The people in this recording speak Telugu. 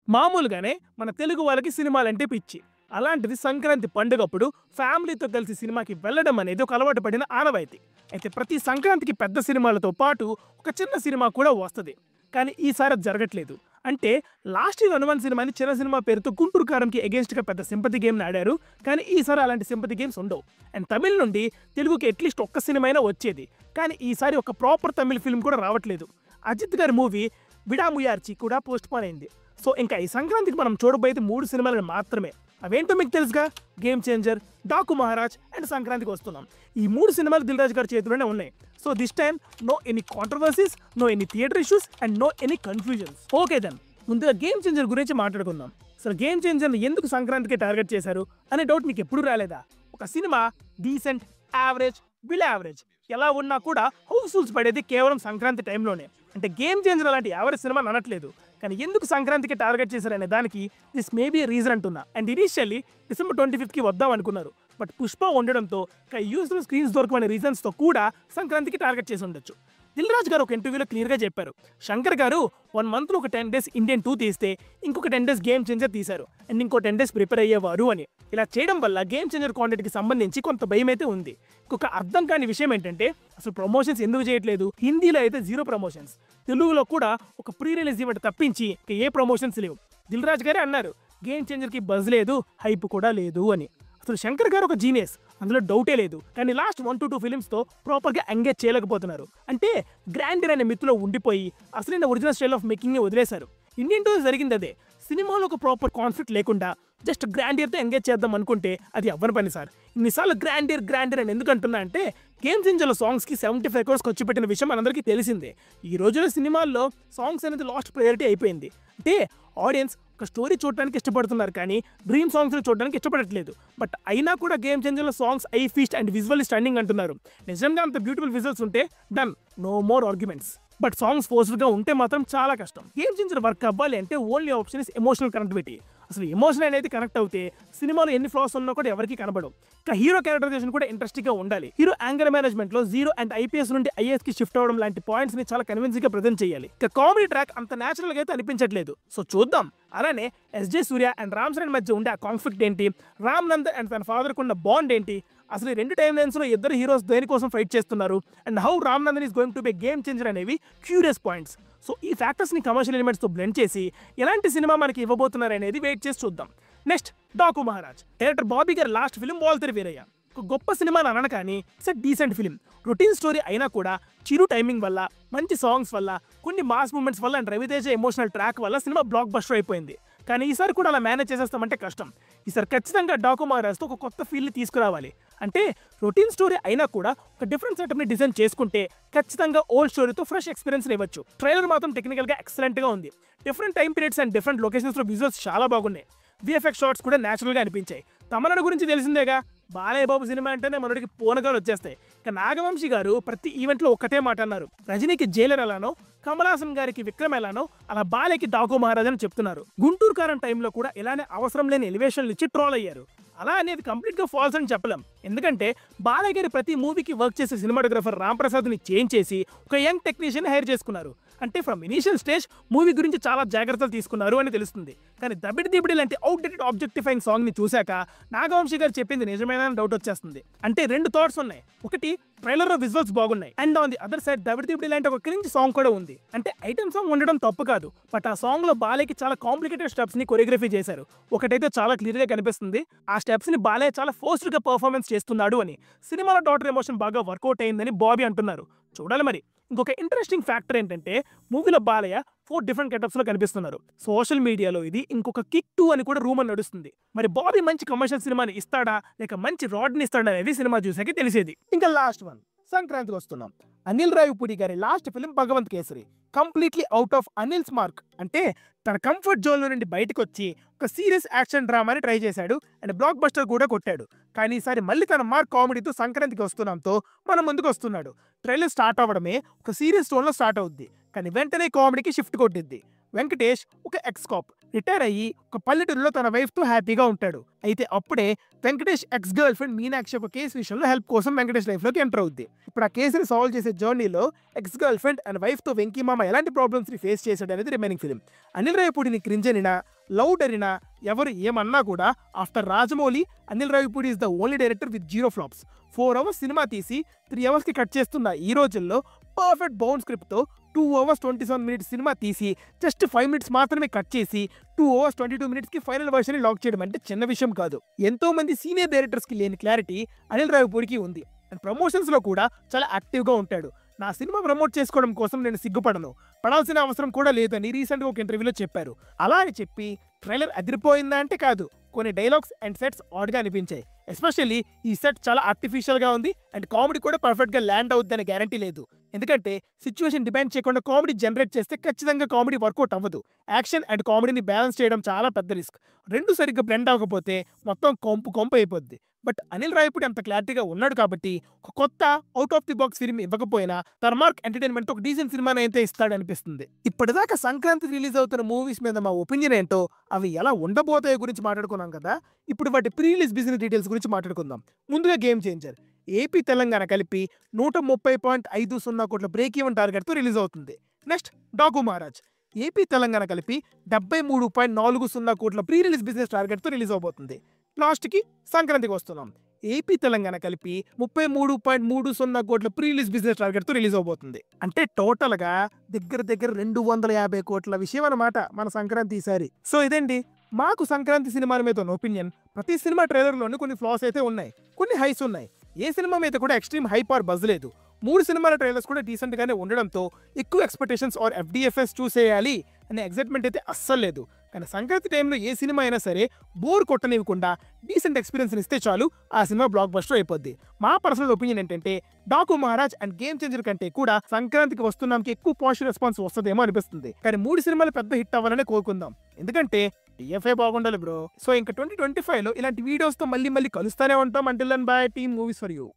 మామూలుగానే మన తెలుగు వాళ్ళకి సినిమాలంటే పిచ్చి. అలాంటిది సంక్రాంతి పండుగప్పుడు ఫ్యామిలీతో కలిసి సినిమాకి వెళ్ళడం అనేది ఒక అలవాటు పడిన ఆనవాయితీ. అయితే ప్రతి సంక్రాంతికి పెద్ద సినిమాలతో పాటు ఒక చిన్న సినిమా కూడా వస్తది. కానీ ఈసారి అది జరగట్లేదు. అంటే లాస్ట్ ఇయర్ 'హనుమాన్' సినిమాని చిన్న సినిమా పేరుతో గుంటూరు కారంకి ఎగెయిన్స్ట్‌గా పెద్ద సింపతి గేమ్‌ని ఆడారు. కానీ ఈసారి అలాంటి సింపతి గేమ్స్ ఉండవు. అండ్ తమిళ్ నుండి తెలుగుకి అట్‌లీస్ట్ ఒక్క సినిమా అయినా వచ్చేది. కానీ ఈసారి ఒక ప్రాపర్ తమిళ్ ఫిల్మ్ కూడా రావట్లేదు. అజిత్ గారి మూవీ 'విడాముయార్చి' కూడా పోస్ట్‌పోన్ అయింది. సో ఇంకా ఈ సంక్రాంతికి మనం చూడబోయేది 3 సినిమాలను మాత్రమే. అవేంటో మీకు తెలుసుగా, 'game changer', 'Daaku Maharaj' and సంక్రాంతికి వస్తున్నాం. ఈ 3 సినిమాలు దిల్ రాజు గారి చేతిలోనే ఉన్నాయి. So this time no any controversies, no any theatre issues and no any confusions. Okay then, ముందుగా 'గేమ్ చేంజర్' గురించి మాట్లాడుకుందాం. అసలు 'గేమ్ చేంజర్'ని ఎందుకు సంక్రాంతికి టార్గెట్ చేశారు అనే డౌట్ మీకు ఎప్పుడు రాలేదా? ఒక cinema decent, average, below average ఎలా ఉన్నా కూడా హౌస్ఫుల్స్ పడేది కేవలం సంక్రాంతి టైంలోనే. అంటే 'గేమ్ చేంజర్' అలాంటి యావరేజ్ సినిమా అనట్లేదు. కానీ ఎందుకు సంక్రాంతికి టార్గెట్ చేశారనే దానికి దిస్ మే బి రీజన్ అంటున్నా. అండ్ ఇనిషియల్లీ December 25కి వద్దాం అనుకున్నారు. బట్ 'పుష్ప' ఉండడంతో యూజువల్ స్క్రీన్స్ దొరకమనే రీజన్స్తో కూడా సంక్రాంతికి టార్గెట్ చేసి ఉండొచ్చు. దిల్ రాజు గారు ఒక ఇంటర్వ్యూలో క్లియర్గా చెప్పారు, శంకర్ గారు 1 మంత్లో ఒక 10 days ఇండియన్ 2 తీస్తే ఇంకొక 10 days 'గేమ్ చేంజర్' తీశారు అండ్ ఇంకో 10 days ప్రిపేర్ అయ్యేవారు అని. ఇలా చేయడం వల్ల 'గేమ్ చేంజర్' కాంటెంట్కి సంబంధించి కొంత భయం అయితే ఉంది. ఇంకొక అర్థం కాని విషయం ఏంటంటే అసలు ప్రమోషన్స్ ఎందుకు చేయట్లేదు? హిందీలో అయితే 0 ప్రమోషన్స్, తెలుగులో కూడా ఒక ప్రీ రిలీజ్ ఈవెంట్ తప్పించి ఏ ప్రమోషన్స్ లేవు. దిల్ రాజు గారే అన్నారు 'గేమ్ చేంజర్'కి బజ్ లేదు, హైప్ కూడా లేదు అని. అసలు శంకర్ గారు ఒక జీనియస్, అందులో డౌటే లేదు. కానీ లాస్ట్ 1 to 2 ఫిలిమ్స్తో ప్రాపర్గా ఎంగేజ్ చేయలేకపోతున్నారు. అంటే గ్రాండర్ అనే మిత్తులో ఉండిపోయి అసలైన ఒరిజినల్ స్టైల్ ఆఫ్ మేకింగ్ని వదిలేశారు. ఇండియన్ 2 జరిగింది అదే. సినిమాలో ఒక ప్రాపర్ కాన్ఫ్లిక్ట్ లేకుండా జస్ట్ గ్రాండియర్తో ఎంగేజ్ చేద్దాం అనుకుంటే అది అవ్వని పని సార్. ఇన్నిసార్లు గ్రాండియర్ అని ఎందుకు అంటున్నా అంటే 'గేమ్ చేంజర్'లో సాంగ్స్కి 75 crores ఖర్చు పెట్టిన విషయం మనందరికీ తెలిసిందే. ఈ రోజుల్లో సినిమాల్లో సాంగ్స్ అనేది లాస్ట్ ప్రయారిటీ అయిపోయింది. అంటే ఆడియన్స్ ఒక స్టోరీ చూడడానికి ఇష్టపడుతున్నారు కానీ డ్రీమ్ సాంగ్స్ని చూడడానికి ఇష్టపడట్లేదు. బట్ అయినా కూడా 'గేమ్ చేంజర్'లో songs eye feast and visually stunning అంటున్నారు. నిజంగా అంత బ్యూటిఫుల్ విజువల్స్ ఉంటే done, no more arguments. But songs ఫోర్స్డ్గా ఉంటే మాత్రం చాలా కష్టం. 'గేమ్ చేంజర్' వర్క్ అవ్వాలి అంటే only option is emotional connectivity. అసలు ఎమోషన్ అనేది కనెక్ట్ అవుతే సినిమాలో ఎన్ని ఫ్లాస్ ఉన్నా కూడా ఎవరికి కనబడవు. ఇంకా హీరో క్యారెక్టరైజేషన్ కూడా ఇంట్రెస్టింగ్గా ఉండాలి. హీరో యాంగర్ మేనేజ్మెంట్లో 0 and IPS నుండి IASకి షిఫ్ట్ అవ్వడం లాంటి పాయింట్స్ని చాలా కన్విన్సింగ్గా ప్రజెంట్ చేయాలి. ఇక కామెడీ ట్రాక్ అంత న్యాచురల్గా అయితే అనిపించట్లేదు. సో చూద్దాం. అలానే SJ Surya and Ram Charan మధ్య ఉండే ఆ కాన్ఫ్లిక్ట్ ఏంటి, రామ్ నంద్ అండ్ తన ఫాదర్కి ఉన్న బాండ్ ఏంటి, అసలు ఈ 2 టైమ్ లైన్స్లో ఇద్దరు హీరోస్ దేనికోసం ఫైట్ చేస్తున్నారు and how Ram Nandan is going to be game changer అనేవి క్యూరియస్ పాయింట్స్. సో ఈ ఫ్యాక్టర్స్ని కమర్షియల్ ఎలిమెంట్స్తో బ్లెండ్ చేసి ఎలాంటి సినిమా మనకి ఇవ్వబోతున్నారు అనేది వెయిట్ చేసి చూద్దాం. నెక్స్ట్ 'డాకు మహారాజ్'. డైరెక్టర్ బాబీ గారి లాస్ట్ ఫిలిం 'వాల్తెర్ వీరయ్య'. ఒక గొప్ప సినిమా అని అనను కానీ it's decent film. Routine story అయినా కూడా చిరు టైమింగ్ వల్ల, మంచి సాంగ్స్ వల్ల, కొన్ని మాస్ మూమెంట్స్ వల్ల అండ్ రవితేజ ఎమోషనల్ ట్రాక్ వల్ల సినిమా బ్లాక్ బస్టర్ అయిపోయింది. కానీ ఈసారి కూడా అలా మేనేజ్ చేసేస్తామంటే కష్టం. ఈసారి ఖచ్చితంగా 'డాకు మహారాజ్'తో ఒక కొత్త ఫీల్ని తీసుకురావాలి. అంటే రొటీన్ స్టోరీ అయినా కూడా ఒక డిఫరెంట్ సెటప్ని డిజైన్ చేసుకుంటే ఖచ్చితంగా ఓల్డ్ స్టోరీతో ఫ్రెష్ ఎక్స్పీరియన్స్ ఇవ్వచ్చు. ట్రైలర్ మాత్రం టెక్నికల్గా ఎక్సలెంట్గా ఉంది. Different time periods and different లొకేషన్స్లో విజువల్స్ చాలా బాగున్నాయి. VFX షాట్స్ కూడా న్యాచురల్గా అనిపించాయి. తమన్ గురించి తెలిసిందేగా, బాలయ్య బాబు సినిమా అంటేనే మనడికి పూనకాలు వచ్చేస్తాయి. ఇక నాగవంశీ గారు ప్రతి ఈవెంట్లో ఒక్కటే మాట అన్నారు, రజనీకి జైలర్ ఎలానో, కమల్ హాసన్ గారికి విక్రమ్ ఎలానో అలా బాలయ్యకి 'డాకు మహారాజ్' అని చెప్తున్నారు. గుంటూరు కారం టైంలో కూడా ఇలానే అవసరం లేని ఎలివేషన్లు ఇచ్చి ట్రోల్ అయ్యారు. అలా అనేది కంప్లీట్గా ఫాల్స్ అని చెప్పలేం. ఎందుకంటే బాలయ్య గారి ప్రతి మూవీకి వర్క్ చేసే సినిమాటోగ్రఫర్ రామ్ ప్రసాద్ని చేంజ్ చేసి ఒక యంగ్ టెక్నీషియన్ హైర్ చేసుకున్నారు. అంటే ఫ్రమ్ ఇనీషియల్ స్టేజ్ మూవీ గురించి చాలా జాగ్రత్తలు తీసుకున్నారు అని తెలుస్తుంది. కానీ దబిడి దిబిడి లాంటి అవుట్డేటెడ్ ఆబ్జెక్టిఫైయింగ్ సాంగ్ని చూశాక నాగవంశీ గారు చెప్పింది నిజమేనా అని డౌట్ వచ్చేస్తుంది. అంటే 2 థాట్స్ ఉన్నాయి. ఒకటి, ట్రైలర్లో విజువల్స్ బాగున్నాయి and on the other side దబిడి దిబిడి లాంటి ఒక క్రింజ్ సాంగ్ కూడా ఉంది. అంటే ఐటమ్ సాంగ్ ఉండడం తప్పు కాదు, బట్ ఆ సాంగ్లో బాలయ్యకి చాలా కాంప్లికేటెడ్ స్టెప్స్ని కొరియోగ్రఫీ చేశారు. ఒకటైతే చాలా క్లియర్గా కనిపిస్తుంది, ఆ స్టెప్స్ని బాలయ్య చాలా ఫోర్స్డ్గా పర్ఫార్మెన్స్ చేస్తున్నాడు అని. సినిమాలో డాటర్ ఎమోషన్ బాగా వర్కౌట్ అయిందని బాబీ అంటున్నారు. చూడాలి మరి. ఇంకొక ఇంట్రెస్టింగ్ ఫ్యాక్టర్ ఏంటంటే మూవీలో బాలయ్య 4 డిఫరెంట్ గెటప్స్లో కనిపిస్తున్నారు. సోషల్ మీడియాలో ఇది ఇంకొక కిక్ 2 అని కూడా రూమర్ నడుస్తుంది. మరి బాబీ మంచి కమర్షియల్ సినిమాని ఇస్తాడా లేక మంచి రాడ్ని ఇస్తాడా అనేది సినిమా చూసాకే తెలిసేది. ఇంకా లాస్ట్ వన్, సంక్రాంతికి వస్తున్నాం. అనిల్ రావిపూడి గారి last film 'Bhagavanth Kesari'. Completely out of Anil's mark. అంటే తన కంఫర్ట్ జోన్ నుండి బయటకు వచ్చి ఒక సీరియస్ యాక్షన్ డ్రామాని ట్రై చేశాడు అండ్ బ్లాక్ బస్టర్ కూడా కొట్టాడు. కానీ ఈసారి మళ్ళీ తన మార్క్ కామెడీతో సంక్రాంతికి వస్తున్నాంతో మన ముందుకు వస్తున్నాడు. ట్రైలర్ స్టార్ట్ అవ్వడమే ఒక సీరియస్ టోన్లో స్టార్ట్ అవుద్ది, కానీ వెంటనే కామెడీకి షిఫ్ట్ కొట్టిద్ది. వెంకటేష్ ఒక ఎక్స్ కాప్, రిటైర్ అయ్యి ఒక పల్లెటూరులో తన వైఫ్ తో హ్యాపీగా ఉంటాడు. అయితే అప్పుడే Venkatesh ex girl friend Meenakshi ఒక కేసు విషయంలో హెల్ప్ కోసం వెంకటేష్ లైఫ్ లోకి ఎంటర్ అవుద్ది. ఇప్పుడు ఆ కేసుని సాల్వ్ చేసే జర్నీలో ex girlfriend and wife తో వెంకీ మామ ఎలాంటి ప్రాబ్లమ్స్ ని ఫేస్ చేశాడు అనేది రిమైనింగ్ ఫిలిం. అనిల్ రావిపూడిని క్రింజ్ అనినా, లౌడ్ అనినా, ఎవరు ఏమన్నా కూడా after Rajamouli, Anil Ravipudi is the only director with 0 flops. 4 hours సినిమా తీసి 3 అవర్స్ కి కట్ చేస్తున్న ఈ రోజుల్లో పర్ఫెక్ట్ బౌండ్ స్క్రిప్ట్ తో 2 అవర్స్ 27 మినిట్స్ సినిమా తీసి జస్ట్ 5 మినిట్స్ మాత్రమే కట్ చేసి 2 అవర్స్ 22 మినిట్స్ కి ఫైనల్ వర్షన్ లాక్ చేయడం అంటే చిన్న విషయం కాదు. ఎంతో మంది సీనియర్ డైరెక్టర్స్ కి లేని క్లారిటీ అనిల్ రావిపూడికి ఉంది. అండ్ ప్రమోషన్స్ లో కూడా చాలా యాక్టివ్ గా ఉంటాడు. నా సినిమా ప్రమోట్ చేసుకోవడం కోసం నేను సిగ్గుపడను, పడాల్సిన అవసరం కూడా లేదని రీసెంట్ గా ఒక ఇంటర్వ్యూలో చెప్పారు. అలా అని చెప్పి ట్రైలర్ అదిరిపోయిందా అంటే కాదు, కొన్ని డైలాగ్స్ అండ్ సెట్స్ ఆడ్ గా అనిపించాయి. ఎస్పెషల్లీ ఈ సెట్ చాలా ఆర్టిఫిషియల్ గా ఉంది అండ్ కామెడీ కూడా పర్ఫెక్ట్ గా ల్యాండ్ అవుద్దని గ్యారంటీ లేదు. ఎందుకంటే సిచ్యువేషన్ డిపెండ్ చేయకుండా కామెడీ జనరేట్ చేస్తే ఖచ్చితంగా కామెడీ వర్కౌట్ అవ్వదు. యాక్షన్ అండ్ కామెడీని బ్యాలెన్స్ చేయడం చాలా పెద్ద రిస్క్. రెండు సరిగ్గా బ్లెండ్ అవ్వకపోతే మొత్తం కొంపు అయిపోద్ది. బట్ అనిల్ రావిపూడి అంత క్లారిటీగా ఉన్నాడు కాబట్టి ఒక కొత్త out of the box film ఇవ్వకపోయినా తర్మార్క్ ఎంటర్టైన్మెంట్ ఒక డీసెంట్ సినిమాని అయితే ఇస్తాడనిపిస్తుంది. ఇప్పటిదాకా సంక్రాంతి రిలీజ్ అవుతున్న మూవీస్ మీద మా ఒపీనియన్ ఏంటో, అవి ఎలా ఉండబోతాయో గురించి మాట్లాడుకున్నాం కదా. ఇప్పుడు వాటి ప్రీ రిలీజ్ బిజినెస్ డీటెయిల్స్ గురించి మాట్లాడుకుందాం. ముందుగా గేమ్ చేంజర్ ఏపీ తెలంగాణ కలిపి 130.50 కోట్ల బ్రేక్ ఈవెన్ టార్గెట్తో రిలీజ్ అవుతుంది. నెక్స్ట్ డాకు మహారాజ్ ఏపీ తెలంగాణ కలిపి 73.40 కోట్ల ప్రీ రిలీజ్ బిజినెస్ టార్గెట్తో రిలీజ్ అవబోతుంది. లాస్ట్కి సంక్రాంతికి వస్తున్నాం. ఏపీ తెలంగాణ కలిపి 33.30 కోట్ల ప్రీ రిలీజ్ బిజినెస్ టార్గెట్తో రిలీజ్ అవబోతుంది. అంటే టోటల్గా దగ్గర 250 కోట్ల విషయం అన్నమాట మన సంక్రాంతి ఈసారి. సో ఇదండి మాకు సంక్రాంతి సినిమాల మీద ఉన్న ఒపీనియన్. ప్రతి సినిమా ట్రైలర్లోనే కొన్ని ఫ్లాస్ అయితే ఉన్నాయి, కొన్ని హైస్ ఉన్నాయి. ఏ సినిమా మీద కూడా ఎక్స్ట్రీమ్ హైప్ ఆర్ బజ్ లేదు. 3 సినిమాల ట్రైలర్స్ కూడా డీసెంట్ గానే ఉండడంతో ఎక్కువ ఎక్స్పెక్టేషన్స్ ఆర్ FDFS చూసేయాలి అనే ఎగ్జైట్మెంట్ అయితే అస్సలు లేదు. కానీ సంక్రాంతి టైంలో ఏ సినిమా అయినా సరే బోర్ కొట్టనివ్వకుండా డీసెంట్ ఎక్స్పీరియన్స్ ఇస్తే చాలు, ఆ సినిమా బ్లాక్ బస్టర్ అయిపోద్ది. మా పర్సనల్ ఒపీనియన్ ఏంటంటే Daaku Maharaj and game changer కంటే కూడా సంక్రాంతికి వస్తున్నాంకి ఎక్కువ పాజిటివ్ రెస్పాన్స్ వస్తుందేమో అనిపిస్తుంది. కానీ 3 సినిమాలు పెద్ద హిట్ అవ్వాలనే కోరుకుందాం. ఎందుకంటే TFI బాగుండాలి బ్రో. సో ఇంకా 2025లో ఇలాంటి వీడియోస్తో మళ్ళీ కలుస్తానే ఉంటాం. Until then bye, team movies for you.